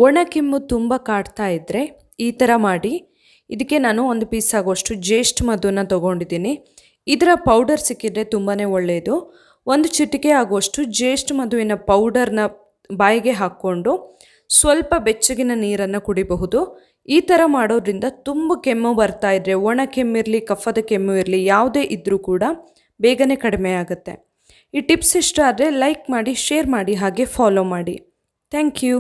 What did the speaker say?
ಒಣ ಕೆಮ್ಮು ತುಂಬ ಕಾಡ್ತಾ ಇದ್ದರೆ ಈ ಥರ ಮಾಡಿ. ಇದಕ್ಕೆ ನಾನು 1 ಪೀಸ್ ಆಗುವಷ್ಟು ಜ್ಯೇಷ್ಠ ಮಧುನ ತೊಗೊಂಡಿದ್ದೀನಿ. ಇದರ ಪೌಡರ್ ಸಿಕ್ಕಿದ್ರೆ ತುಂಬಾ ಒಳ್ಳೆಯದು. 1 ಚಿಟಿಕೆ ಆಗುವಷ್ಟು ಜ್ಯೇಷ್ಠ ಮಧುವಿನ ಪೌಡರ್ನ ಬಾಯಿಗೆ ಹಾಕ್ಕೊಂಡು ಸ್ವಲ್ಪ ಬೆಚ್ಚಗಿನ ನೀರನ್ನು ಕುಡಿಬಹುದು. ಈ ಥರ ಮಾಡೋದ್ರಿಂದ ತುಂಬ ಕೆಮ್ಮು ಬರ್ತಾ ಇದ್ದರೆ, ಒಣ ಕೆಮ್ಮಿರಲಿ ಕಫದ ಕೆಮ್ಮು ಇರಲಿ ಯಾವುದೇ ಇದ್ದರೂ ಕೂಡ ಬೇಗನೆ ಕಡಿಮೆ ಆಗುತ್ತೆ. ಈ ಟಿಪ್ಸ್ ಇಷ್ಟ ಆದರೆ ಲೈಕ್ ಮಾಡಿ, ಶೇರ್ ಮಾಡಿ, ಹಾಗೆ ಫಾಲೋ ಮಾಡಿ. Thank you.